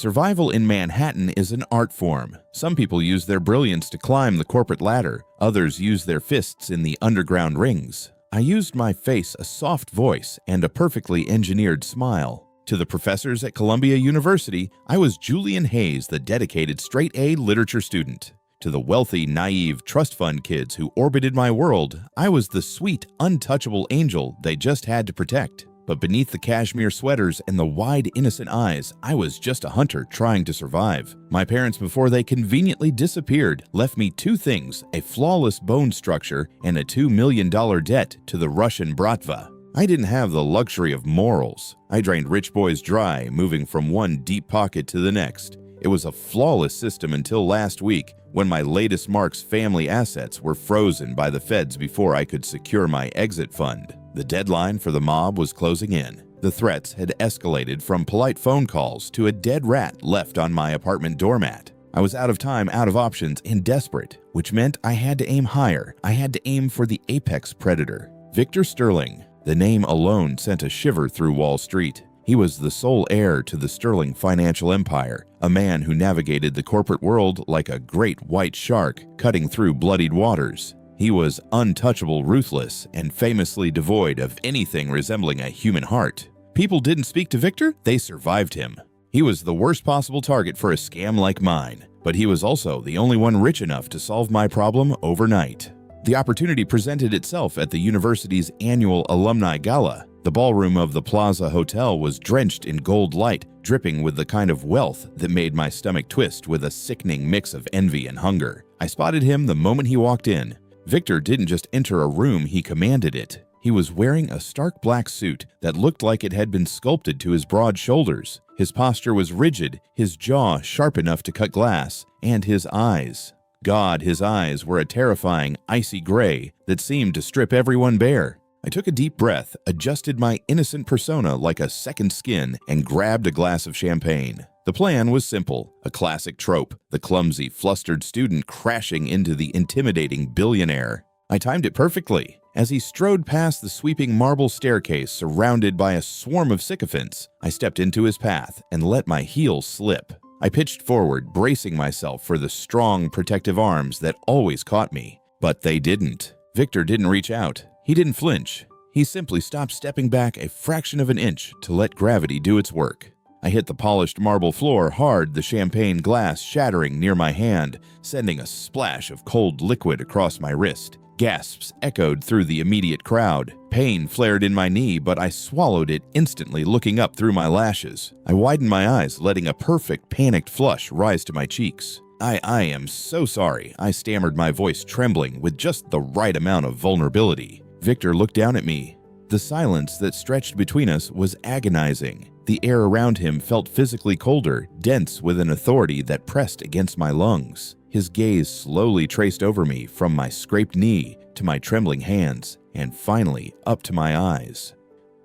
Survival in Manhattan is an art form. Some people use their brilliance to climb the corporate ladder. Others use their fists in the underground rings. I used my face, a soft voice, and a perfectly engineered smile. To the professors at Columbia University, I was Julian Hayes, the dedicated straight-A literature student. To the wealthy, naive trust fund kids who orbited my world, I was the sweet, untouchable angel they just had to protect. But beneath the cashmere sweaters and the wide, innocent eyes, I was just a hunter trying to survive. My parents, before they conveniently disappeared, left me two things: a flawless bone structure and a $2 million debt to the Russian Bratva. I didn't have the luxury of morals. I drained rich boys dry, moving from one deep pocket to the next. It was a flawless system until last week, when my latest Mark's family assets were frozen by the feds before I could secure my exit fund. The deadline for the mob was closing in. The threats had escalated from polite phone calls to a dead rat left on my apartment doormat. I was out of time, out of options, and desperate, which meant I had to aim higher. I had to aim for the apex predator. Victor Sterling. The name alone sent a shiver through Wall Street. He was the sole heir to the Sterling financial empire, a man who navigated the corporate world like a great white shark cutting through bloodied waters. He was untouchable, ruthless, and famously devoid of anything resembling a human heart. People didn't speak to Victor, they survived him. He was the worst possible target for a scam like mine, but he was also the only one rich enough to solve my problem overnight. The opportunity presented itself at the university's annual alumni gala. The ballroom of the Plaza Hotel was drenched in gold light, dripping with the kind of wealth that made my stomach twist with a sickening mix of envy and hunger. I spotted him the moment he walked in. Victor didn't just enter a room, he commanded it. He was wearing a stark black suit that looked like it had been sculpted to his broad shoulders. His posture was rigid, his jaw sharp enough to cut glass, and his eyes. God, his eyes were a terrifying, icy gray that seemed to strip everyone bare. I took a deep breath, adjusted my innocent persona like a second skin, and grabbed a glass of champagne. The plan was simple, a classic trope, the clumsy, flustered student crashing into the intimidating billionaire. I timed it perfectly. As he strode past the sweeping marble staircase surrounded by a swarm of sycophants, I stepped into his path and let my heels slip. I pitched forward, bracing myself for the strong, protective arms that always caught me. But they didn't. Victor didn't reach out. He didn't flinch. He simply stopped stepping back a fraction of an inch to let gravity do its work. I hit the polished marble floor hard, the champagne glass shattering near my hand, sending a splash of cold liquid across my wrist. Gasps echoed through the immediate crowd. Pain flared in my knee, but I swallowed it instantly, looking up through my lashes. I widened my eyes, letting a perfect, panicked flush rise to my cheeks. I am so sorry, I stammered, my voice trembling with just the right amount of vulnerability. Victor looked down at me. The silence that stretched between us was agonizing. The air around him felt physically colder, dense with an authority that pressed against my lungs. His gaze slowly traced over me from my scraped knee to my trembling hands, and finally up to my eyes.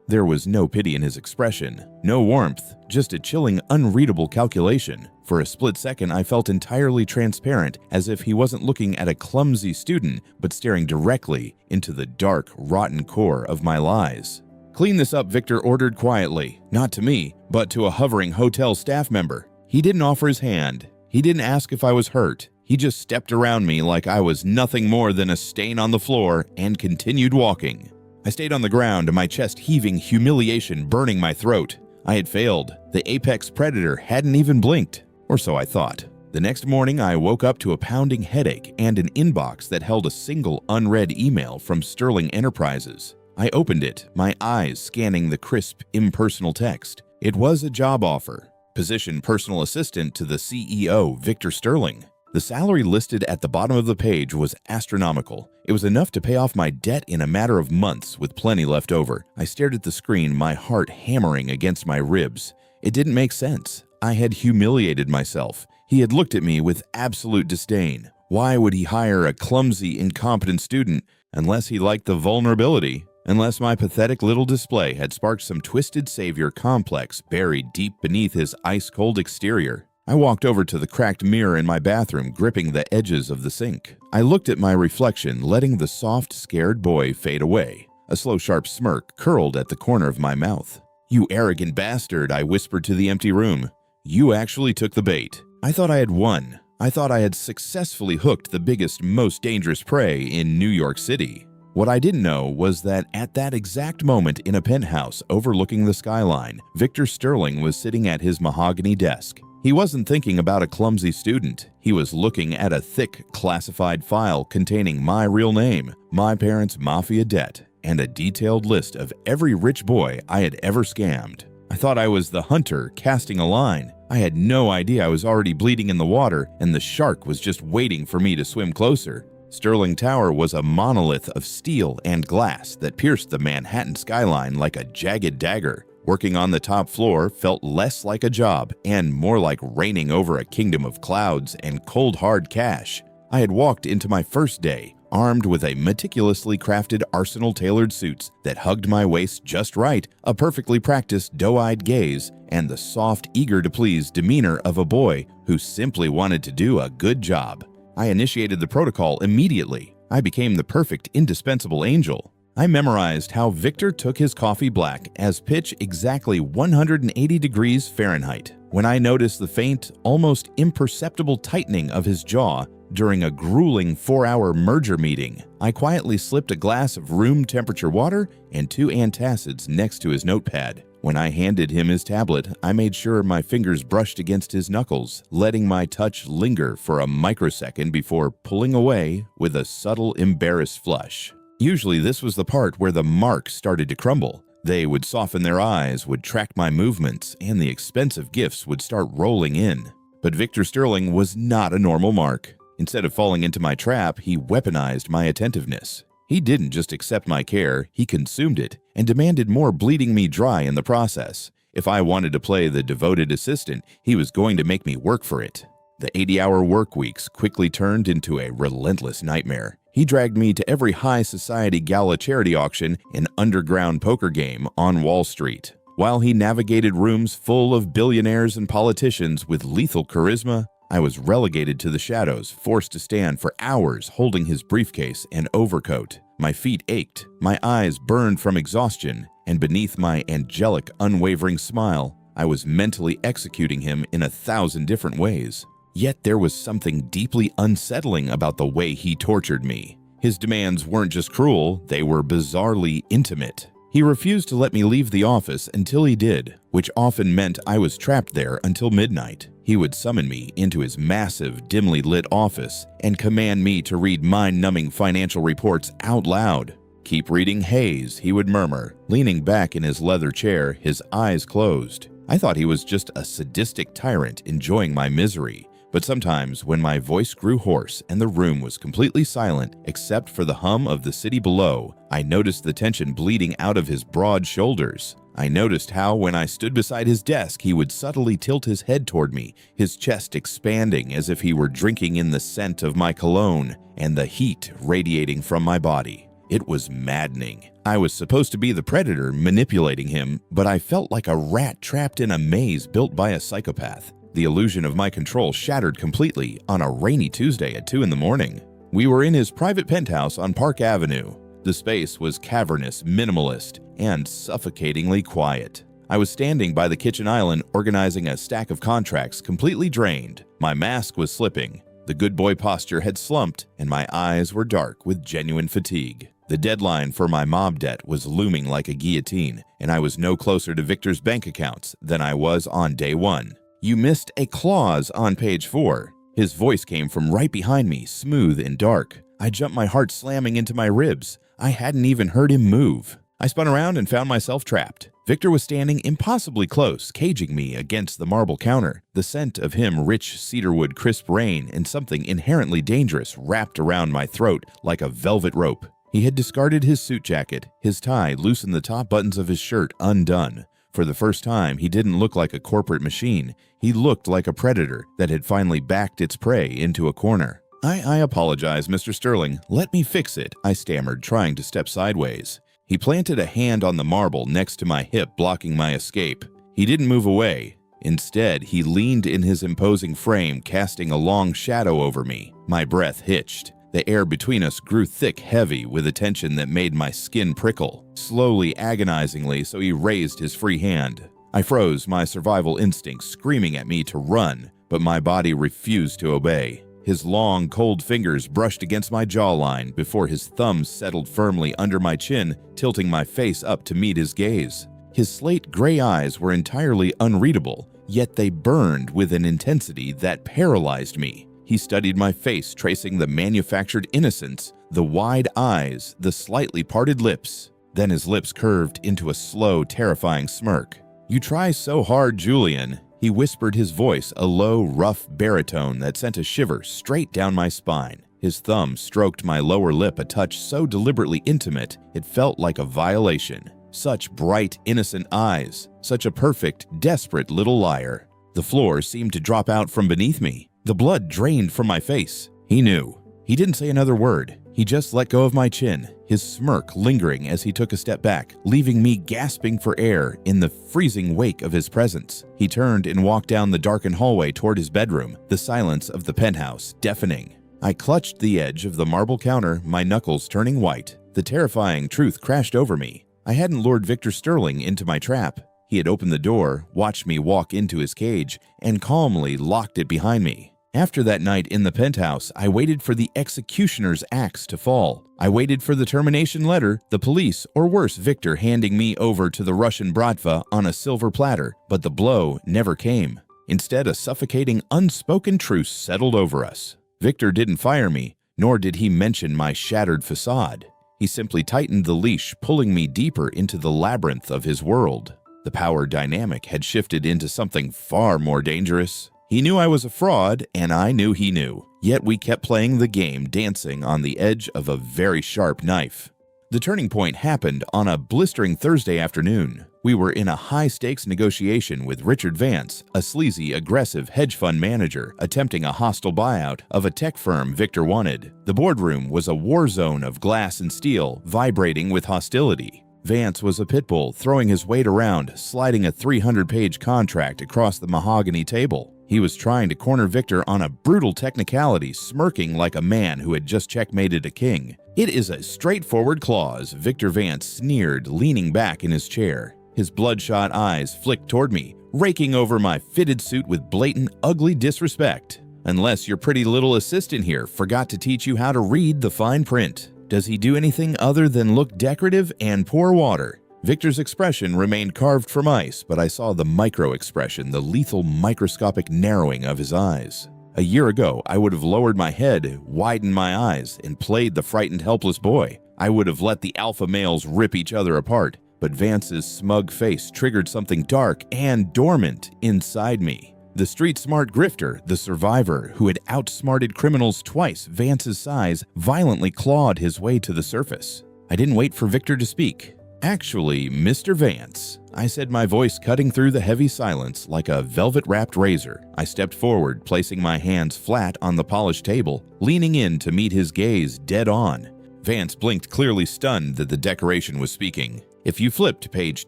There was no pity in his expression, no warmth, just a chilling, unreadable calculation. For a split second, I felt entirely transparent, as if he wasn't looking at a clumsy student, but staring directly into the dark, rotten core of my lies. "Clean this up," Victor ordered quietly, not to me, but to a hovering hotel staff member. He didn't offer his hand. He didn't ask if I was hurt. He just stepped around me like I was nothing more than a stain on the floor and continued walking. I stayed on the ground, my chest heaving, humiliation burning my throat. I had failed. The apex predator hadn't even blinked, or so I thought. The next morning, I woke up to a pounding headache and an inbox that held a single unread email from Sterling Enterprises. I opened it, my eyes scanning the crisp, impersonal text. It was a job offer. Position personal assistant to the CEO, Victor Sterling. The salary listed at the bottom of the page was astronomical. It was enough to pay off my debt in a matter of months, with plenty left over. I stared at the screen, my heart hammering against my ribs. It didn't make sense. I had humiliated myself. He had looked at me with absolute disdain. Why would he hire a clumsy, incompetent student unless he liked the vulnerability? Unless my pathetic little display had sparked some twisted savior complex buried deep beneath his ice-cold exterior. I walked over to the cracked mirror in my bathroom, gripping the edges of the sink. I looked at my reflection, letting the soft, scared boy fade away. A slow, sharp smirk curled at the corner of my mouth. "You arrogant bastard," I whispered to the empty room. You actually took the bait. I thought I had won. I thought I had successfully hooked the biggest, most dangerous prey in New York City. What I didn't know was that at that exact moment in a penthouse overlooking the skyline, Victor Sterling was sitting at his mahogany desk. He wasn't thinking about a clumsy student. He was looking at a thick, classified file containing my real name, my parents' mafia debt, and a detailed list of every rich boy I had ever scammed. I thought I was the hunter casting a line. I had no idea I was already bleeding in the water and the shark was just waiting for me to swim closer. Sterling Tower was a monolith of steel and glass that pierced the Manhattan skyline like a jagged dagger. Working on the top floor felt less like a job and more like reigning over a kingdom of clouds and cold hard cash. I had walked into my first day, armed with a meticulously crafted arsenal tailored suits that hugged my waist just right, a perfectly practiced doe-eyed gaze, and the soft, eager-to-please demeanor of a boy who simply wanted to do a good job. I initiated the protocol immediately. I became the perfect, indispensable angel. I memorized how Victor took his coffee black as pitch exactly 180 degrees Fahrenheit. When I noticed the faint, almost imperceptible tightening of his jaw during a grueling 4-hour merger meeting, I quietly slipped a glass of room temperature water and 2 antacids next to his notepad. When I handed him his tablet, I made sure my fingers brushed against his knuckles, letting my touch linger for a microsecond before pulling away with a subtle, embarrassed flush. Usually this was the part where the mark started to crumble. They would soften their eyes, would track my movements, and the expensive gifts would start rolling in. But Victor Sterling was not a normal mark. Instead of falling into my trap, he weaponized my attentiveness. He didn't just accept my care, he consumed it, and demanded more, bleeding me dry in the process. If I wanted to play the devoted assistant, he was going to make me work for it. The 80-hour work weeks quickly turned into a relentless nightmare. He dragged me to every high society gala charity auction and underground poker game on Wall Street. While he navigated rooms full of billionaires and politicians with lethal charisma, I was relegated to the shadows, forced to stand for hours holding his briefcase and overcoat. My feet ached, my eyes burned from exhaustion, and beneath my angelic, unwavering smile, I was mentally executing him in 1,000 different ways. Yet there was something deeply unsettling about the way he tortured me. His demands weren't just cruel, they were bizarrely intimate. He refused to let me leave the office until he did, which often meant I was trapped there until midnight. He would summon me into his massive, dimly lit office and command me to read mind-numbing financial reports out loud. "Keep reading, Hayes," he would murmur, leaning back in his leather chair, his eyes closed. I thought he was just a sadistic tyrant enjoying my misery. But sometimes, when my voice grew hoarse and the room was completely silent except for the hum of the city below, I noticed the tension bleeding out of his broad shoulders. I noticed how, when I stood beside his desk, he would subtly tilt his head toward me, his chest expanding as if he were drinking in the scent of my cologne and the heat radiating from my body. It was maddening. I was supposed to be the predator manipulating him, but I felt like a rat trapped in a maze built by a psychopath. The illusion of my control shattered completely on a rainy Tuesday at 2 in the morning. We were in his private penthouse on Park Avenue. The space was cavernous, minimalist, and suffocatingly quiet. I was standing by the kitchen island organizing a stack of contracts completely drained. My mask was slipping. The good boy posture had slumped, and my eyes were dark with genuine fatigue. The deadline for my mob debt was looming like a guillotine, and I was no closer to Victor's bank accounts than I was on day 1. "You missed a clause on page 4. His voice came from right behind me, smooth and dark. I jumped, my heart slamming into my ribs. I hadn't even heard him move. I spun around and found myself trapped. Victor was standing impossibly close, caging me against the marble counter. The scent of him, rich cedarwood, crisp rain, and something inherently dangerous wrapped around my throat like a velvet rope. He had discarded his suit jacket. His tie loosened, the top buttons of his shirt undone. For the first time, he didn't look like a corporate machine. He looked like a predator that had finally backed its prey into a corner. I apologize, Mr. Sterling. Let me fix it," I stammered, trying to step sideways. He planted a hand on the marble next to my hip, blocking my escape. He didn't move away. Instead, he leaned in his imposing frame, casting a long shadow over me. My breath hitched. The air between us grew thick, heavy, with a tension that made my skin prickle. Slowly, agonizingly, so he raised his free hand. I froze, my survival instincts screaming at me to run, but my body refused to obey. His long, cold fingers brushed against my jawline before his thumbs settled firmly under my chin, tilting my face up to meet his gaze. His slate gray eyes were entirely unreadable, yet they burned with an intensity that paralyzed me. He studied my face, tracing the manufactured innocence, the wide eyes, the slightly parted lips. Then his lips curved into a slow, terrifying smirk. "You try so hard, Julian," he whispered, his voice a low, rough baritone that sent a shiver straight down my spine. His thumb stroked my lower lip, a touch so deliberately intimate it felt like a violation. Such bright, innocent eyes, such a perfect, desperate little liar. The floor seemed to drop out from beneath me. The blood drained from my face. He knew. He didn't say another word. He just let go of my chin, his smirk lingering as he took a step back, leaving me gasping for air in the freezing wake of his presence. He turned and walked down the darkened hallway toward his bedroom, the silence of the penthouse deafening. I clutched the edge of the marble counter, my knuckles turning white. The terrifying truth crashed over me. I hadn't lured Victor Sterling into my trap. He had opened the door, watched me walk into his cage, and calmly locked it behind me. After that night in the penthouse, I waited for the executioner's axe to fall. I waited for the termination letter, the police, or worse, Victor handing me over to the Russian bratva on a silver platter, but the blow never came. Instead, a suffocating, unspoken truce settled over us. Victor didn't fire me, nor did he mention my shattered facade. He simply tightened the leash, pulling me deeper into the labyrinth of his world. The power dynamic had shifted into something far more dangerous. He knew I was a fraud, and I knew he knew. Yet we kept playing the game, dancing on the edge of a very sharp knife. The turning point happened on a blistering Thursday afternoon. We were in a high-stakes negotiation with Richard Vance, a sleazy, aggressive hedge fund manager, attempting a hostile buyout of a tech firm Victor wanted. The boardroom was a war zone of glass and steel, vibrating with hostility. Vance was a pit bull, throwing his weight around, sliding a 300-page contract across the mahogany table. He was trying to corner Victor on a brutal technicality, smirking like a man who had just checkmated a king. "It is a straightforward clause," Victor Vance sneered, leaning back in his chair. His bloodshot eyes flicked toward me, raking over my fitted suit with blatant, ugly disrespect. "Unless your pretty little assistant here forgot to teach you how to read the fine print. Does he do anything other than look decorative and pour water?" Victor's expression remained carved from ice, but I saw the micro-expression, the lethal microscopic narrowing of his eyes. A year ago, I would have lowered my head, widened my eyes, and played the frightened, helpless boy. I would have let the alpha males rip each other apart, but Vance's smug face triggered something dark and dormant inside me. The street-smart grifter, the survivor who had outsmarted criminals twice Vance's size, violently clawed his way to the surface. I didn't wait for Victor to speak. "Actually, Mr. Vance," I said, my voice cutting through the heavy silence like a velvet-wrapped razor. I stepped forward, placing my hands flat on the polished table, leaning in to meet his gaze dead on. Vance blinked, clearly stunned that the decoration was speaking. "If you flip to page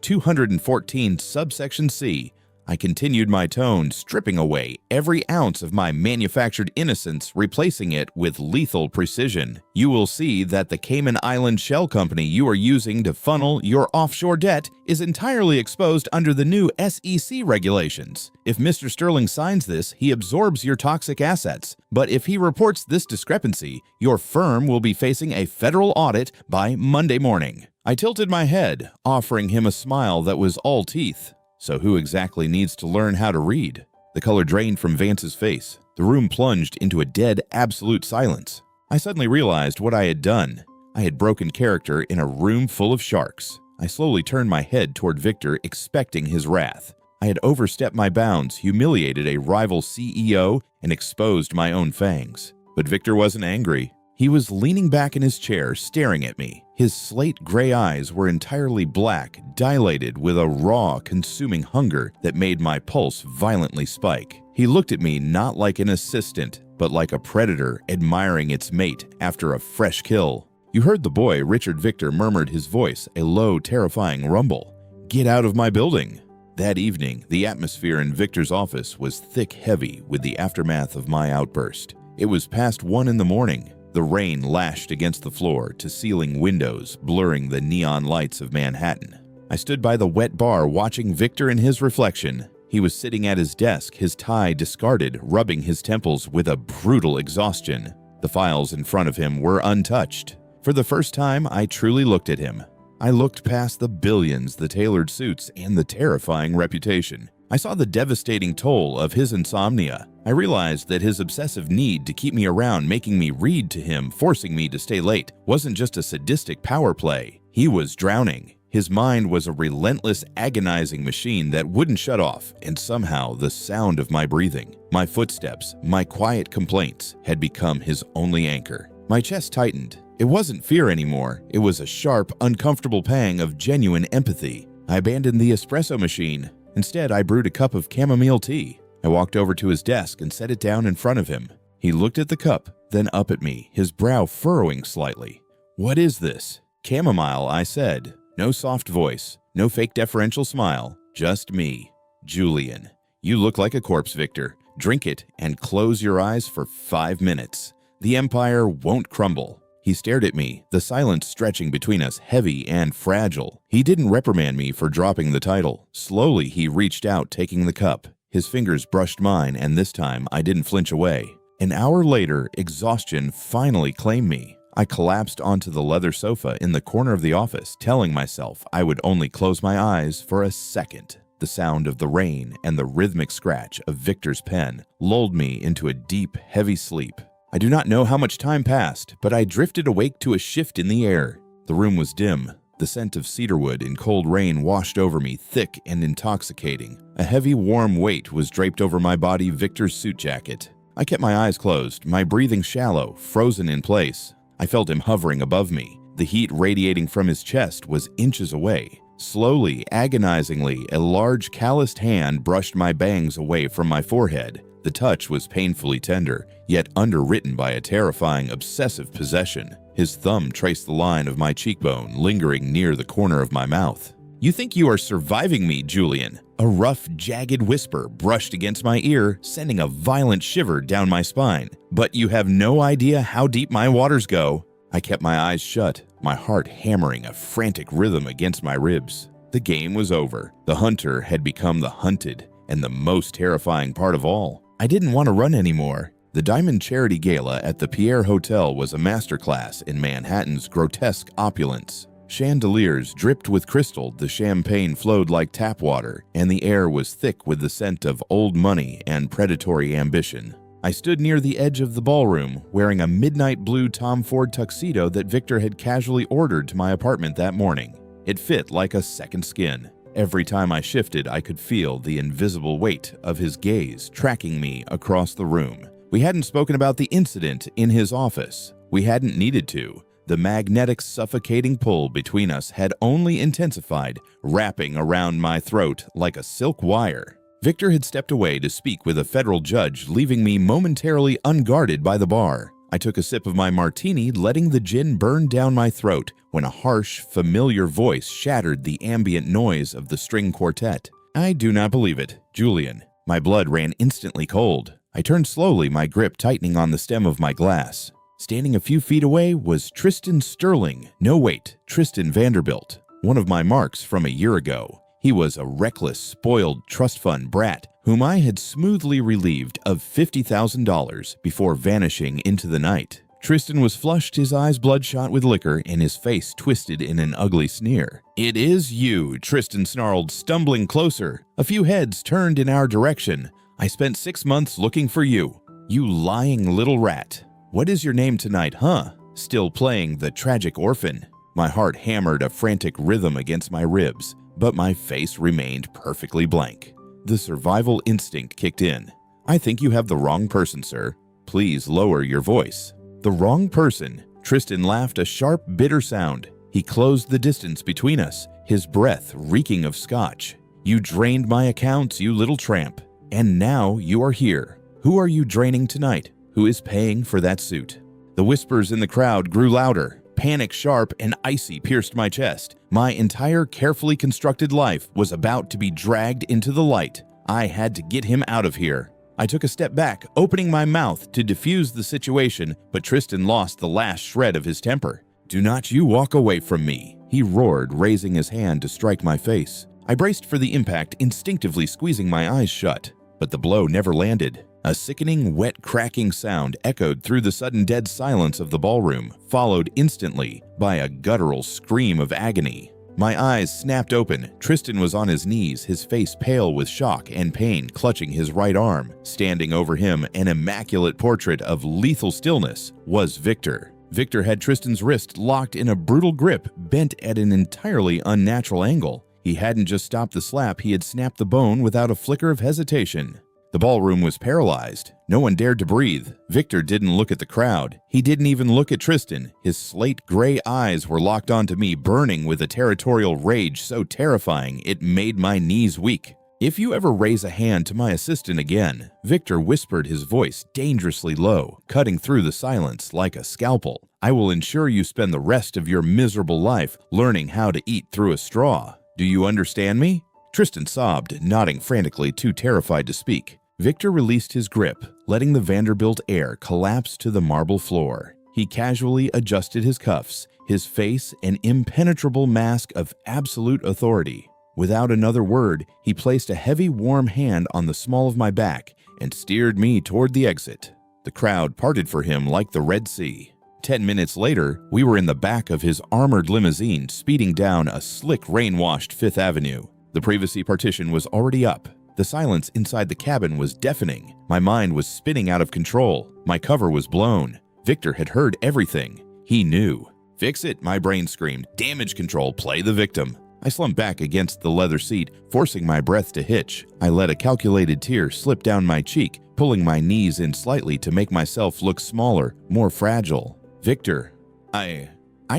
214, subsection C," I continued my tone, stripping away every ounce of my manufactured innocence, replacing it with lethal precision. "You will see that the Cayman Island shell company you are using to funnel your offshore debt is entirely exposed under the new SEC regulations. If Mr. Sterling signs this, he absorbs your toxic assets. But if he reports this discrepancy, your firm will be facing a federal audit by Monday morning." I tilted my head, offering him a smile that was all teeth. So who exactly needs to learn how to read? The color drained from Vance's face. The room plunged into a dead, absolute silence. I suddenly realized what I had done. I had broken character in a room full of sharks. I slowly turned my head toward Victor, expecting his wrath. I had overstepped my bounds, humiliated a rival CEO, and exposed my own fangs. But Victor wasn't angry. He was leaning back in his chair, staring at me. His slate gray eyes were entirely black, dilated with a raw, consuming hunger that made my pulse violently spike. He looked at me not like an assistant, but like a predator admiring its mate after a fresh kill. "You heard the boy," Richard Victor murmured, his voice a low, terrifying rumble. "Get out of my building." That evening, the atmosphere in Victor's office was thick, heavy with the aftermath of my outburst. It was past 1 in the morning. The rain lashed against the floor to ceiling windows, blurring the neon lights of Manhattan. I stood by the wet bar watching Victor in his reflection. He was sitting at his desk, his tie discarded, rubbing his temples with a brutal exhaustion. The files in front of him were untouched. For the first time, I truly looked at him. I looked past the billions, the tailored suits, and the terrifying reputation. I saw the devastating toll of his insomnia. I realized that his obsessive need to keep me around, making me read to him, forcing me to stay late, wasn't just a sadistic power play. He was drowning. His mind was a relentless, agonizing machine that wouldn't shut off, and somehow the sound of my breathing, my footsteps, my quiet complaints had become his only anchor. My chest tightened. It wasn't fear anymore. It was a sharp, uncomfortable pang of genuine empathy. I abandoned the espresso machine. Instead, I brewed a cup of chamomile tea. I walked over to his desk and set it down in front of him. He looked at the cup, then up at me, his brow furrowing slightly. "What is this?" "Chamomile," I said. No soft voice, no fake deferential smile, just me. "Julian, you look like a corpse, Victor. Drink it and close your eyes for 5 minutes. The empire won't crumble." He stared at me, the silence stretching between us heavy and fragile. He didn't reprimand me for dropping the title. Slowly, he reached out, taking the cup. His fingers brushed mine, and this time, I didn't flinch away. An hour later, exhaustion finally claimed me. I collapsed onto the leather sofa in the corner of the office, telling myself I would only close my eyes for a second. The sound of the rain and the rhythmic scratch of Victor's pen lulled me into a deep, heavy sleep. I do not know how much time passed, but I drifted awake to a shift in the air. The room was dim. The scent of cedarwood in cold rain washed over me, thick and intoxicating. A heavy, warm weight was draped over my body, Victor's suit jacket. I kept my eyes closed, my breathing shallow, frozen in place. I felt him hovering above me. The heat radiating from his chest was inches away. Slowly, agonizingly, a large, calloused hand brushed my bangs away from my forehead. The touch was painfully tender, yet underwritten by a terrifying, obsessive possession. His thumb traced the line of my cheekbone, lingering near the corner of my mouth. "You think you are surviving me, Julian?" A rough, jagged whisper brushed against my ear, sending a violent shiver down my spine. "But you have no idea how deep my waters go." I kept my eyes shut, my heart hammering a frantic rhythm against my ribs. The game was over. The hunter had become the hunted, and the most terrifying part of all, I didn't want to run anymore. The Diamond Charity Gala at the Pierre Hotel was a masterclass in Manhattan's grotesque opulence. Chandeliers dripped with crystal, the champagne flowed like tap water, and the air was thick with the scent of old money and predatory ambition. I stood near the edge of the ballroom, wearing a midnight blue Tom Ford tuxedo that Victor had casually ordered to my apartment that morning. It fit like a second skin. Every time I shifted, I could feel the invisible weight of his gaze tracking me across the room. We hadn't spoken about the incident in his office. We hadn't needed to. The magnetic, suffocating pull between us had only intensified, wrapping around my throat like a silk wire. Victor had stepped away to speak with a federal judge, leaving me momentarily unguarded by the bar. I took a sip of my martini, letting the gin burn down my throat, when a harsh, familiar voice shattered the ambient noise of the string quartet. "I do not believe it, Julian." My blood ran instantly cold. I turned slowly, my grip tightening on the stem of my glass. Standing a few feet away was Tristan Sterling. No, wait, Tristan Vanderbilt. One of my marks from a year ago. He was a reckless, spoiled trust fund brat whom I had smoothly relieved of $50,000 before vanishing into the night. Tristan was flushed, his eyes bloodshot with liquor, and his face twisted in an ugly sneer. "It is you," Tristan snarled, stumbling closer. A few heads turned in our direction. "I spent 6 months looking for you. You lying little rat. What is your name tonight, huh? Still playing the tragic orphan?" My heart hammered a frantic rhythm against my ribs, but my face remained perfectly blank. The survival instinct kicked in. "I think you have the wrong person, sir. Please lower your voice." "The wrong person?" Tristan laughed, a sharp, bitter sound. He closed the distance between us, his breath reeking of scotch. "You drained my accounts, you little tramp. And now you are here. Who are you draining tonight? Who is paying for that suit?" The whispers in the crowd grew louder. Panic, sharp and icy, pierced my chest. My entire carefully constructed life was about to be dragged into the light. I had to get him out of here. I took a step back, opening my mouth to defuse the situation, but Tristan lost the last shred of his temper. "Do not you walk away from me." he roared, raising his hand to strike my face. I braced for the impact, instinctively squeezing my eyes shut. But the blow never landed. A sickening, wet, cracking sound echoed through the sudden dead silence of the ballroom, followed instantly by a guttural scream of agony. My eyes snapped open. Tristan was on his knees, his face pale with shock and pain, clutching his right arm. Standing over him, an immaculate portrait of lethal stillness, was Victor. Victor had Tristan's wrist locked in a brutal grip, bent at an entirely unnatural angle. He hadn't just stopped the slap, he had snapped the bone without a flicker of hesitation. The ballroom was paralyzed. No one dared to breathe. Victor didn't look at the crowd. He didn't even look at Tristan. His slate gray eyes were locked onto me, burning with a territorial rage so terrifying it made my knees weak. "If you ever raise a hand to my assistant again," Victor whispered, his voice dangerously low, cutting through the silence like a scalpel, "I will ensure you spend the rest of your miserable life learning how to eat through a straw. Do you understand me?" Tristan sobbed, nodding frantically, too terrified to speak. Victor released his grip, letting the Vanderbilt air collapse to the marble floor. He casually adjusted his cuffs, his face an impenetrable mask of absolute authority. Without another word, he placed a heavy, warm hand on the small of my back and steered me toward the exit. The crowd parted for him like the Red Sea. 10 minutes later, we were in the back of his armored limousine, speeding down a slick, rain-washed Fifth Avenue. The privacy partition was already up. The silence inside the cabin was deafening. My mind was spinning out of control. My cover was blown. Victor had heard everything. He knew. "Fix it," my brain screamed. "Damage control, play the victim." I slumped back against the leather seat, forcing my breath to hitch. I let a calculated tear slip down my cheek, pulling my knees in slightly to make myself look smaller, more fragile. "Victor, I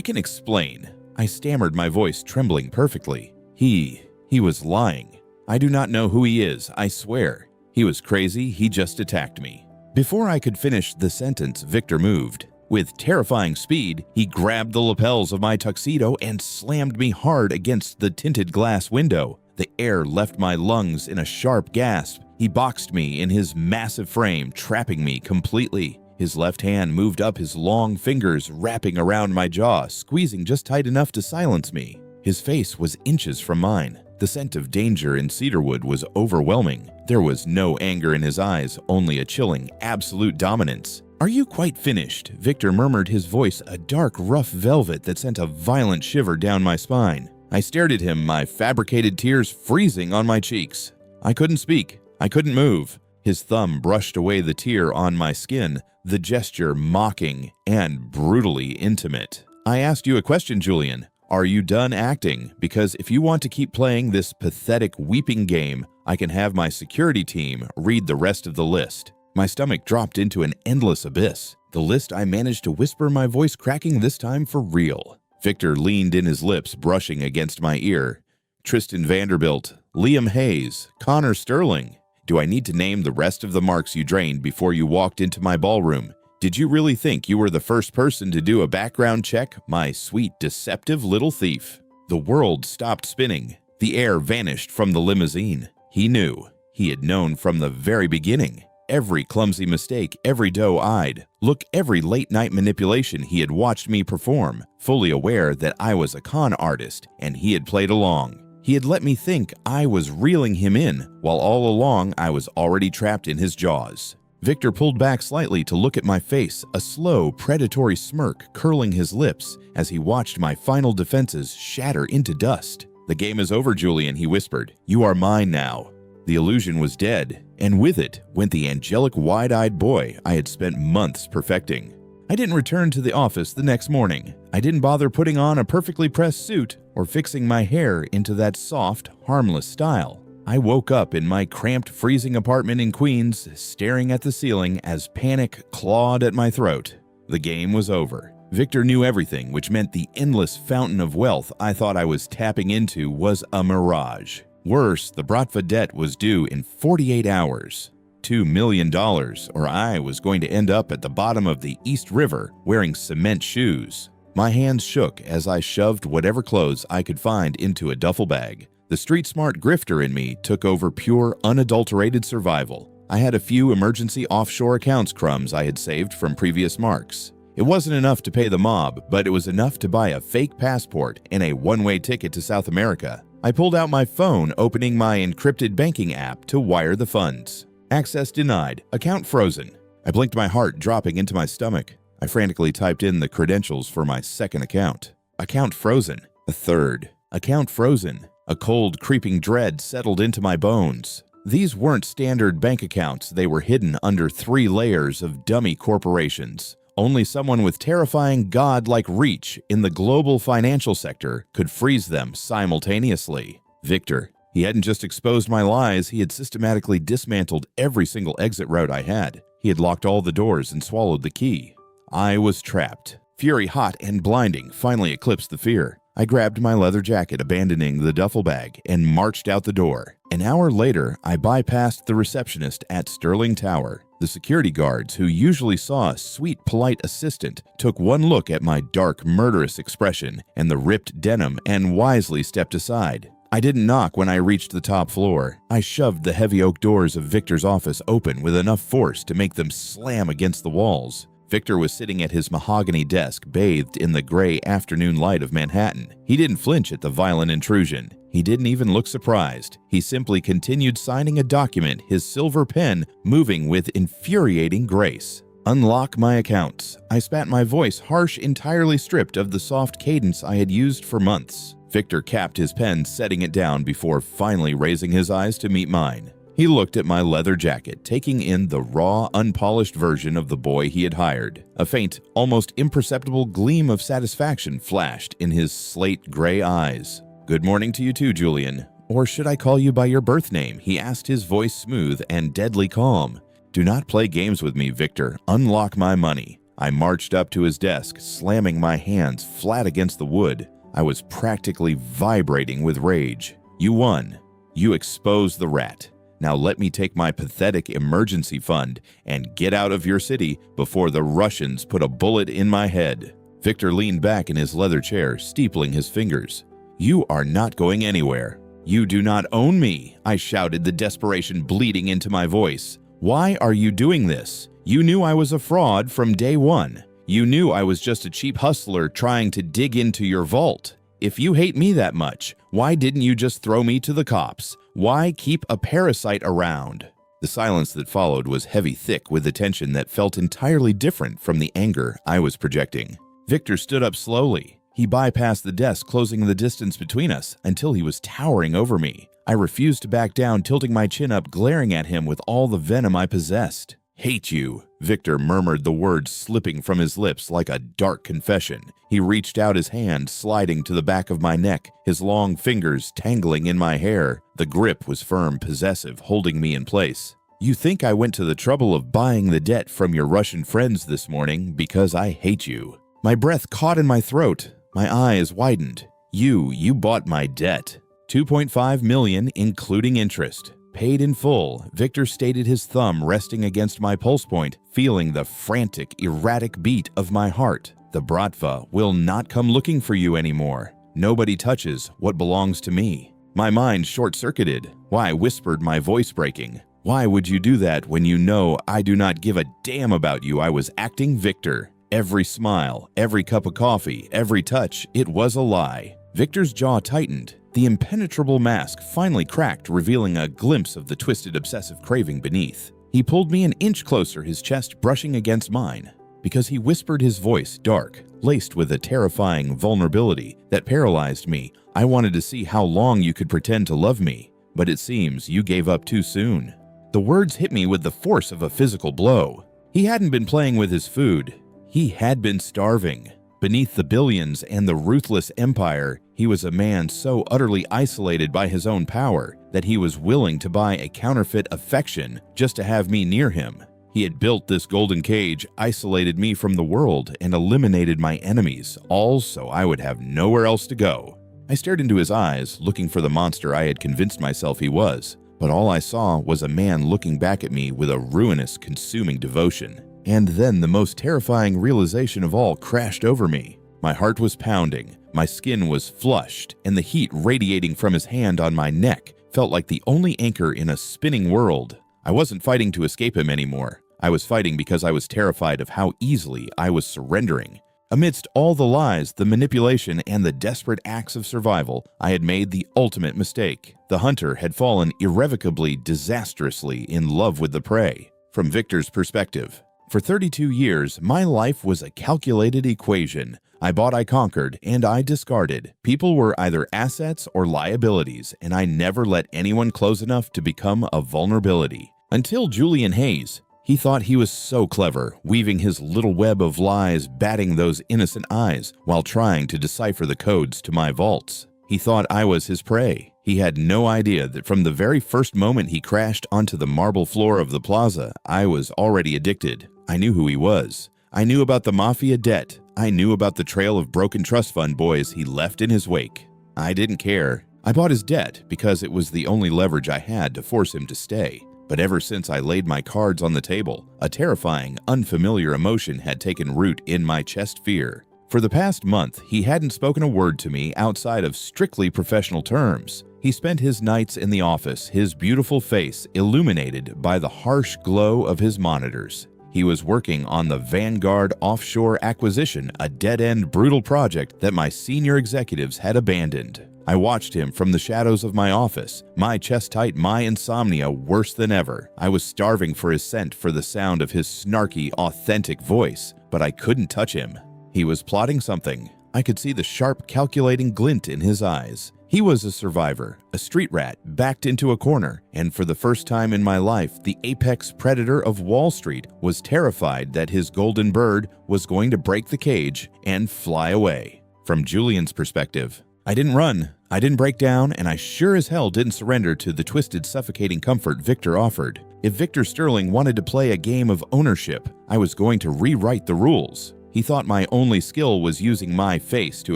can explain." I stammered, my voice trembling perfectly. He was lying. I do not know who he is, I swear. He was crazy, he just attacked me. Before I could finish the sentence, Victor moved. With terrifying speed, he grabbed the lapels of my tuxedo and slammed me hard against the tinted glass window. The air left my lungs in a sharp gasp. He boxed me in his massive frame, trapping me completely. His left hand moved up, his long fingers wrapping around my jaw, squeezing just tight enough to silence me. His face was inches from mine. The scent of danger in cedarwood was overwhelming. There was no anger in his eyes, only a chilling, absolute dominance. "Are you quite finished?" Victor murmured, his voice a dark, rough velvet that sent a violent shiver down my spine. I stared at him, my fabricated tears freezing on my cheeks. I couldn't speak. I couldn't move. His thumb brushed away the tear on my skin, the gesture mocking and brutally intimate. "I asked you a question, Julian. Are you done acting? Because if you want to keep playing this pathetic weeping game, I can have my security team read the rest of the list." My stomach dropped into an endless abyss. The list I managed to whisper, my voice cracking this time for real. Victor leaned in, his lips brushing against my ear. "Tristan Vanderbilt, Liam Hayes, Connor Sterling. Do I need to name the rest of the marks you drained before you walked into my ballroom? Did you really think you were the first person to do a background check, my sweet, deceptive little thief?" The world stopped spinning. The air vanished from the limousine. He knew. He had known from the very beginning. Every clumsy mistake, every doe-eyed look, every late-night manipulation he had watched me perform, fully aware that I was a con artist, and he had played along. He had let me think I was reeling him in, while all along I was already trapped in his jaws. Victor pulled back slightly to look at my face, a slow, predatory smirk curling his lips as he watched my final defenses shatter into dust. "The game is over, Julian," he whispered. "You are mine now." The illusion was dead, and with it went the angelic, wide-eyed boy I had spent months perfecting. I didn't return to the office the next morning. I didn't bother putting on a perfectly pressed suit or fixing my hair into that soft, harmless style. I woke up in my cramped, freezing apartment in Queens, staring at the ceiling as panic clawed at my throat. The game was over. Victor knew everything, which meant the endless fountain of wealth I thought I was tapping into was a mirage. Worse, the Bratva debt was due in 48 hours. $2 million, or I was going to end up at the bottom of the East River wearing cement shoes. My hands shook as I shoved whatever clothes I could find into a duffel bag. The street-smart grifter in me took over pure, unadulterated survival. I had a few emergency offshore accounts crumbs I had saved from previous marks. It wasn't enough to pay the mob, but it was enough to buy a fake passport and a one-way ticket to South America. I pulled out my phone, opening my encrypted banking app to wire the funds. Access denied. Account frozen. I blinked, my heart dropping into my stomach. I frantically typed in the credentials for my second account. Account frozen. A third. Account frozen. A cold, creeping dread settled into my bones. These weren't standard bank accounts. They were hidden under 3 layers of dummy corporations. Only someone with terrifying god-like reach in the global financial sector could freeze them simultaneously. Victor. He hadn't just exposed my lies, he had systematically dismantled every single exit route I had. He had locked all the doors and swallowed the key. I was trapped. Fury, hot and blinding, finally eclipsed the fear. I grabbed my leather jacket, abandoning the duffel bag, and marched out the door. An hour later, I bypassed the receptionist at Sterling Tower. The security guards, who usually saw a sweet, polite assistant, took one look at my dark, murderous expression and the ripped denim and wisely stepped aside. I didn't knock when I reached the top floor. I shoved the heavy oak doors of Victor's office open with enough force to make them slam against the walls. Victor was sitting at his mahogany desk, bathed in the gray afternoon light of Manhattan. He didn't flinch at the violent intrusion. He didn't even look surprised. He simply continued signing a document, his silver pen moving with infuriating grace. Unlock my accounts. I spat, my voice harsh, entirely stripped of the soft cadence I had used for months. Victor capped his pen, setting it down before finally raising his eyes to meet mine. He looked at my leather jacket, taking in the raw, unpolished version of the boy he had hired. A faint, almost imperceptible gleam of satisfaction flashed in his slate gray eyes. "Good morning to you too, Julian. Or should I call you by your birth name?" he asked, his voice smooth and deadly calm. "Do not play games with me, Victor. Unlock my money." I marched up to his desk, slamming my hands flat against the wood. I was practically vibrating with rage. "You won. You exposed the rat. Now let me take my pathetic emergency fund and get out of your city before the Russians put a bullet in my head." Victor leaned back in his leather chair, steepling his fingers. "You are not going anywhere. You do not own me," I shouted, the desperation bleeding into my voice. "Why are you doing this? You knew I was a fraud from day one. You knew I was just a cheap hustler trying to dig into your vault. If you hate me that much, why didn't you just throw me to the cops? Why keep a parasite around?" The silence that followed was heavy, thick, with a tension that felt entirely different from the anger I was projecting. Victor stood up slowly. He bypassed the desk, closing the distance between us until he was towering over me. I refused to back down, tilting my chin up, glaring at him with all the venom I possessed. "Hate you," Victor murmured, the words slipping from his lips like a dark confession. He reached out his hand, sliding to the back of my neck, his long fingers tangling in my hair. The grip was firm, possessive, holding me in place. "You think I went to the trouble of buying the debt from your Russian friends this morning because I hate you." My breath caught in my throat. My eyes widened. You bought my debt. 2.5 million, including interest. Paid in full." Victor stated, his thumb resting against my pulse point, feeling the frantic, erratic beat of my heart. "The Bratva will not come looking for you anymore. Nobody touches what belongs to me." My mind short-circuited. "Why?" whispered, my voice breaking. "Why would you do that when you know I do not give a damn about you?" I was acting Victor. Every smile, every cup of coffee, every touch, it was a lie. Victor's jaw tightened. The impenetrable mask finally cracked, revealing a glimpse of the twisted, obsessive craving beneath. He pulled me an inch closer, his chest brushing against mine. Because he whispered, his voice dark, laced with a terrifying vulnerability that paralyzed me. "I wanted to see how long you could pretend to love me, but it seems you gave up too soon." The words hit me with the force of a physical blow. He hadn't been playing with his food. He had been starving. Beneath the billions and the ruthless empire, he was a man so utterly isolated by his own power that he was willing to buy a counterfeit affection just to have me near him. He had built this golden cage, isolated me from the world, and eliminated my enemies, all so I would have nowhere else to go. I stared into his eyes, looking for the monster I had convinced myself he was, but all I saw was a man looking back at me with a ruinous, consuming devotion. And then the most terrifying realization of all crashed over me. My heart was pounding, my skin was flushed, and the heat radiating from his hand on my neck felt like the only anchor in a spinning world. I wasn't fighting to escape him anymore. I was fighting because I was terrified of how easily I was surrendering. Amidst all the lies, the manipulation, and the desperate acts of survival, I had made the ultimate mistake. The hunter had fallen irrevocably, disastrously in love with the prey. From Victor's perspective, for 32 years, my life was a calculated equation. I bought, I conquered, and I discarded. People were either assets or liabilities, and I never let anyone close enough to become a vulnerability. Until Julian Hayes. He thought he was so clever, weaving his little web of lies, batting those innocent eyes, while trying to decipher the codes to my vaults. He thought I was his prey. He had no idea that from the very first moment he crashed onto the marble floor of the plaza, I was already addicted. I knew who he was. I knew about the mafia debt. I knew about the trail of broken trust fund boys he left in his wake. I didn't care. I bought his debt because it was the only leverage I had to force him to stay. But ever since I laid my cards on the table, a terrifying, unfamiliar emotion had taken root in my chest fear. For the past month, he hadn't spoken a word to me outside of strictly professional terms. He spent his nights in the office, his beautiful face illuminated by the harsh glow of his monitors. He was working on the Vanguard offshore acquisition, a dead-end, brutal project that my senior executives had abandoned. I watched him from the shadows of my office, my chest tight, my insomnia worse than ever. I was starving for his scent, for the sound of his snarky, authentic voice, but I couldn't touch him. He was plotting something. I could see the sharp, calculating glint in his eyes. He was a survivor, a street rat, backed into a corner, and for the first time in my life, the apex predator of Wall Street was terrified that his golden bird was going to break the cage and fly away. From Julian's perspective, I didn't run, I didn't break down, and I sure as hell didn't surrender to the twisted, suffocating comfort Victor offered. If Victor Sterling wanted to play a game of ownership, I was going to rewrite the rules. He thought my only skill was using my face to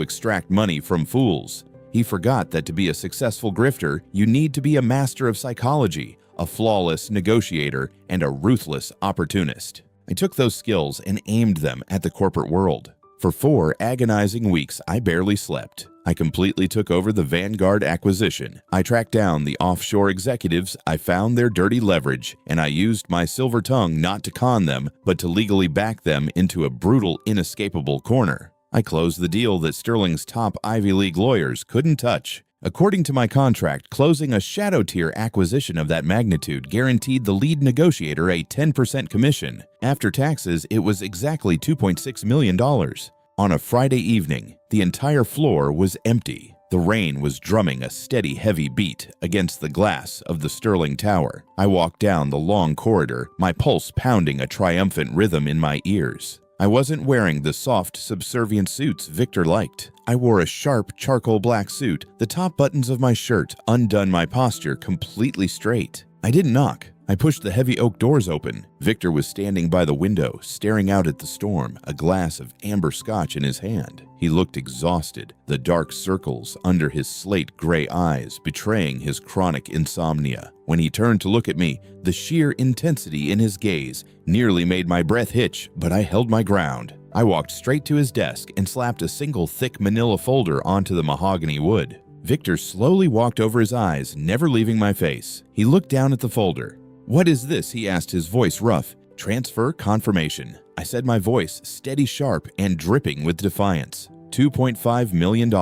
extract money from fools. He forgot that to be a successful grifter, you need to be a master of psychology, a flawless negotiator, and a ruthless opportunist. I took those skills and aimed them at the corporate world. For 4 agonizing weeks, I barely slept. I completely took over the Vanguard acquisition. I tracked down the offshore executives, I found their dirty leverage, and I used my silver tongue not to con them, but to legally back them into a brutal, inescapable corner. I closed the deal that Sterling's top Ivy League lawyers couldn't touch. According to my contract, closing a shadow-tier acquisition of that magnitude guaranteed the lead negotiator a 10% commission. After taxes, it was exactly $2.6 million. On a Friday evening, the entire floor was empty. The rain was drumming a steady, heavy beat against the glass of the Sterling Tower. I walked down the long corridor, my pulse pounding a triumphant rhythm in my ears. I wasn't wearing the soft, subservient suits Victor liked. I wore a sharp, charcoal black suit, the top buttons of my shirt undone, my posture completely straight. I didn't knock. I pushed the heavy oak doors open. Victor was standing by the window, staring out at the storm, a glass of amber scotch in his hand. He looked exhausted, the dark circles under his slate gray eyes betraying his chronic insomnia. When he turned to look at me, the sheer intensity in his gaze nearly made my breath hitch, but I held my ground. I walked straight to his desk and slapped a single thick manila folder onto the mahogany wood. Victor slowly walked over his eyes, never leaving my face. He looked down at the folder. "What is this?" he asked, his voice rough. "Transfer confirmation." I said, my voice steady, sharp, and dripping with defiance. $2.5 million,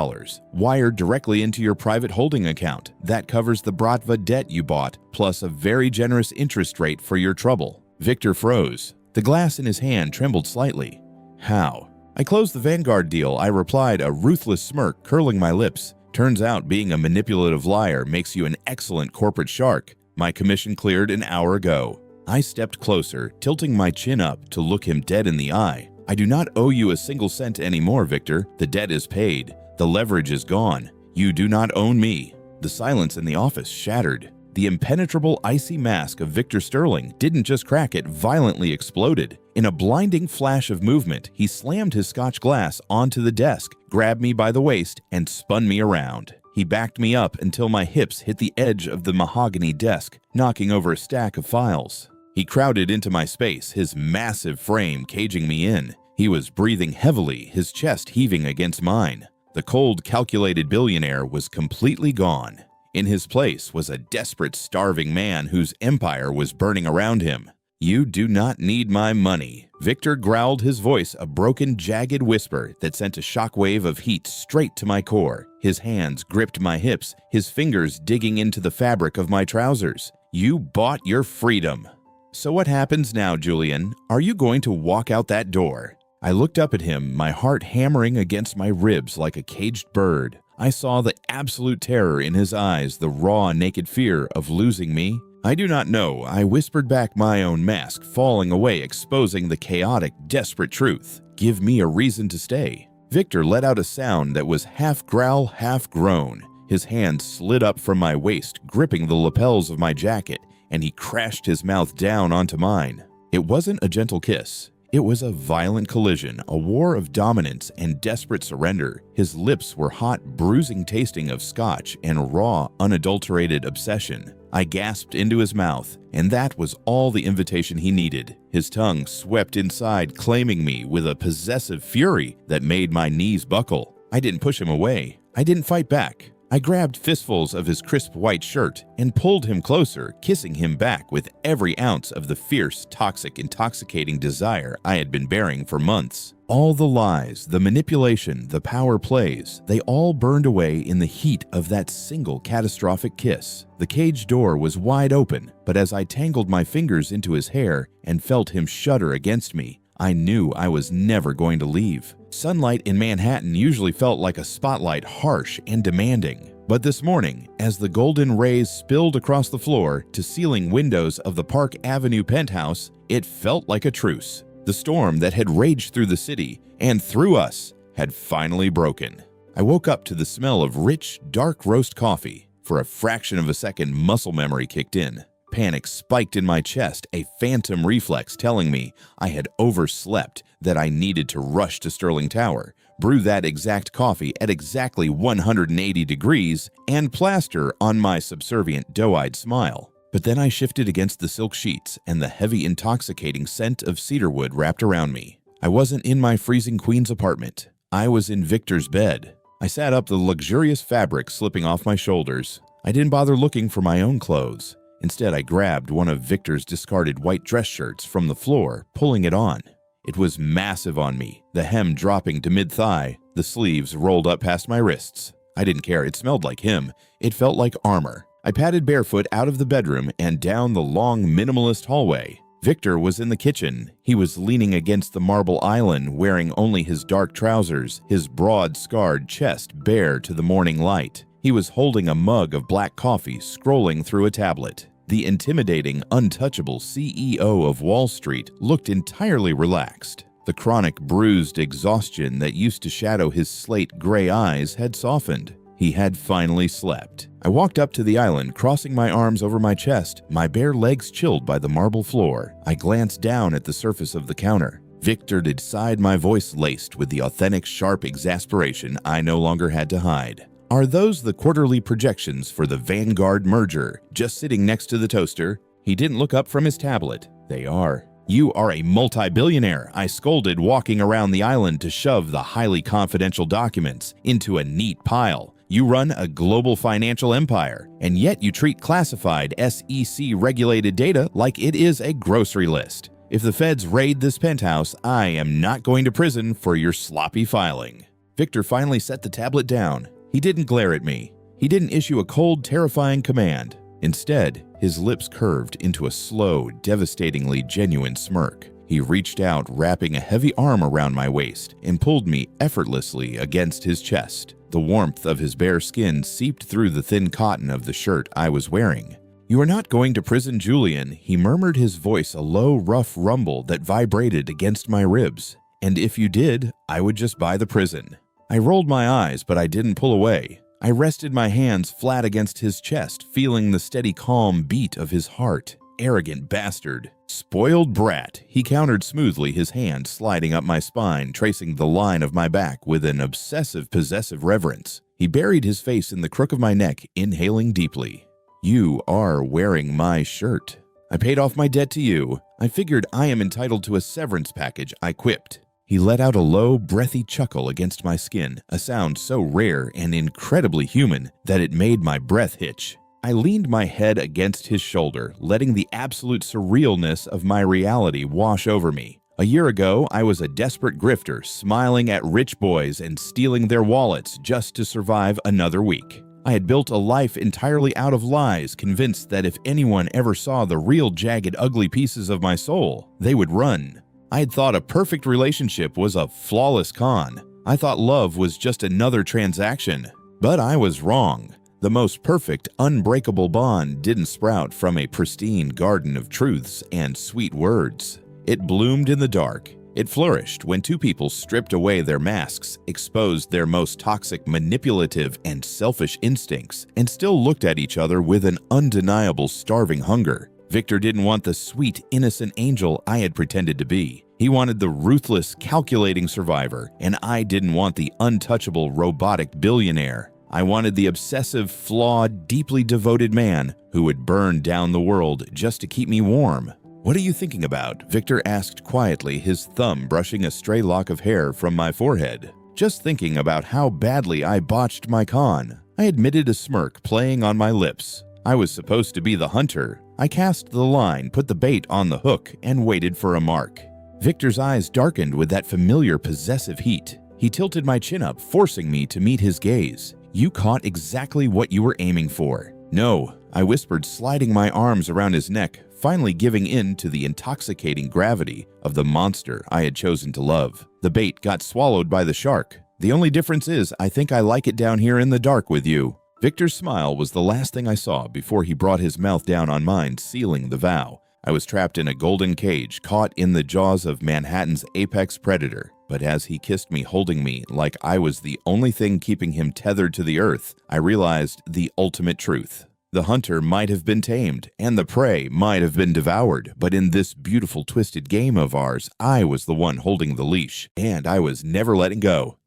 wired directly into your private holding account. That covers the Bratva debt you bought, plus a very generous interest rate for your trouble. Victor froze. The glass in his hand trembled slightly. "How?" I closed the Vanguard deal, I replied, a ruthless smirk curling my lips. "Turns out being a manipulative liar makes you an excellent corporate shark. My commission cleared an hour ago." I stepped closer, tilting my chin up to look him dead in the eye. "I do not owe you a single cent anymore, Victor. The debt is paid. The leverage is gone. You do not own me." The silence in the office shattered. The impenetrable icy mask of Victor Sterling didn't just crack, it violently exploded. In a blinding flash of movement, he slammed his scotch glass onto the desk, grabbed me by the waist, and spun me around. He backed me up until my hips hit the edge of the mahogany desk, knocking over a stack of files. He crowded into my space, his massive frame caging me in. He was breathing heavily, his chest heaving against mine. The cold, calculated billionaire was completely gone. In his place was a desperate, starving man whose empire was burning around him. "You do not need my money." Victor growled, his voice a broken, jagged whisper that sent a shockwave of heat straight to my core. His hands gripped my hips, his fingers digging into the fabric of my trousers. "You bought your freedom." "So what happens now, Julian? Are you going to walk out that door?" I looked up at him, my heart hammering against my ribs like a caged bird. I saw the absolute terror in his eyes, the raw, naked fear of losing me. "I do not know," I whispered back, my own mask falling away, exposing the chaotic, desperate truth. "Give me a reason to stay." Victor let out a sound that was half growl, half groan. His hand slid up from my waist, gripping the lapels of my jacket, and he crashed his mouth down onto mine. It wasn't a gentle kiss. It was a violent collision, a war of dominance and desperate surrender. His lips were hot, bruising tasting of scotch and raw, unadulterated obsession. I gasped into his mouth, and that was all the invitation he needed. His tongue swept inside, claiming me with a possessive fury that made my knees buckle. I didn't push him away. I didn't fight back. I grabbed fistfuls of his crisp white shirt and pulled him closer, kissing him back with every ounce of the fierce, toxic, intoxicating desire I had been bearing for months. All the lies, the manipulation, the power plays, they all burned away in the heat of that single catastrophic kiss. The cage door was wide open, but as I tangled my fingers into his hair and felt him shudder against me, I knew I was never going to leave. Sunlight in Manhattan usually felt like a spotlight, harsh and demanding. But this morning, as the golden rays spilled across the floor to ceiling windows of the Park Avenue penthouse, it felt like a truce. The storm that had raged through the city and through us had finally broken. I woke up to the smell of rich, dark roast coffee. For a fraction of a second, muscle memory kicked in. Panic spiked in my chest, a phantom reflex telling me I had overslept, that I needed to rush to Sterling Tower, brew that exact coffee at exactly 180 degrees, and plaster on my subservient, doe-eyed smile. But then I shifted against the silk sheets, and the heavy, intoxicating scent of cedarwood wrapped around me. I wasn't in my freezing Queens apartment. I was in Victor's bed. I sat up, the luxurious fabric slipping off my shoulders. I didn't bother looking for my own clothes. Instead, I grabbed one of Victor's discarded white dress shirts from the floor, pulling it on. It was massive on me, the hem dropping to mid-thigh, the sleeves rolled up past my wrists. I didn't care, it smelled like him. It felt like armor. I padded barefoot out of the bedroom and down the long, minimalist hallway. Victor was in the kitchen. He was leaning against the marble island, wearing only his dark trousers, his broad, scarred chest bare to the morning light. He was holding a mug of black coffee, scrolling through a tablet. The intimidating, untouchable CEO of Wall Street looked entirely relaxed. The chronic, bruised exhaustion that used to shadow his slate gray eyes had softened. He had finally slept. I walked up to the island, crossing my arms over my chest, my bare legs chilled by the marble floor. I glanced down at the surface of the counter. Victor decided, my voice laced with the authentic, sharp exasperation I no longer had to hide. "Are those the quarterly projections for the Vanguard merger, just sitting next to the toaster?" He didn't look up from his tablet. "They are." "You are a multi-billionaire," I scolded, walking around the island to shove the highly confidential documents into a neat pile. "You run a global financial empire, and yet you treat classified SEC-regulated data like it is a grocery list. If the feds raid this penthouse, I am not going to prison for your sloppy filing." Victor finally set the tablet down. He didn't glare at me. He didn't issue a cold, terrifying command. Instead, his lips curved into a slow, devastatingly genuine smirk. He reached out, wrapping a heavy arm around my waist, and pulled me effortlessly against his chest. The warmth of his bare skin seeped through the thin cotton of the shirt I was wearing. "You are not going to prison, Julian," he murmured, his voice a low, rough rumble that vibrated against my ribs. "And if you did, I would just buy the prison." I rolled my eyes, but I didn't pull away. I rested my hands flat against his chest, feeling the steady, calm beat of his heart. "Arrogant bastard." "Spoiled brat," he countered smoothly, his hand sliding up my spine, tracing the line of my back with an obsessive, possessive reverence. He buried his face in the crook of my neck, inhaling deeply. "You are wearing my shirt. I paid off my debt to you. I figured I am entitled to a severance package," I quipped. He let out a low, breathy chuckle against my skin, a sound so rare and incredibly human that it made my breath hitch. I leaned my head against his shoulder, letting the absolute surrealness of my reality wash over me. A year ago, I was a desperate grifter, smiling at rich boys and stealing their wallets just to survive another week. I had built a life entirely out of lies, convinced that if anyone ever saw the real jagged, ugly pieces of my soul, they would run. I had thought a perfect relationship was a flawless con. I thought love was just another transaction. But I was wrong. The most perfect, unbreakable bond didn't sprout from a pristine garden of truths and sweet words. It bloomed in the dark. It flourished when two people stripped away their masks, exposed their most toxic, manipulative, and selfish instincts, and still looked at each other with an undeniable starving hunger. Victor didn't want the sweet, innocent angel I had pretended to be. He wanted the ruthless, calculating survivor, and I didn't want the untouchable, robotic billionaire. I wanted the obsessive, flawed, deeply devoted man who would burn down the world just to keep me warm. "What are you thinking about?" Victor asked quietly, his thumb brushing a stray lock of hair from my forehead. "Just thinking about how badly I botched my con." I admitted, a smirk playing on my lips. I was supposed to be the hunter. I cast the line, put the bait on the hook, and waited for a mark. Victor's eyes darkened with that familiar possessive heat. He tilted my chin up, forcing me to meet his gaze. "You caught exactly what you were aiming for." "No," I whispered, sliding my arms around his neck, finally giving in to the intoxicating gravity of the monster I had chosen to love. "The bait got swallowed by the shark. The only difference is I think I like it down here in the dark with you." Victor's smile was the last thing I saw before he brought his mouth down on mine, sealing the vow. I was trapped in a golden cage, caught in the jaws of Manhattan's apex predator. But as he kissed me, holding me like I was the only thing keeping him tethered to the earth, I realized the ultimate truth. The hunter might have been tamed, and the prey might have been devoured, but in this beautiful twisted game of ours, I was the one holding the leash, and I was never letting go.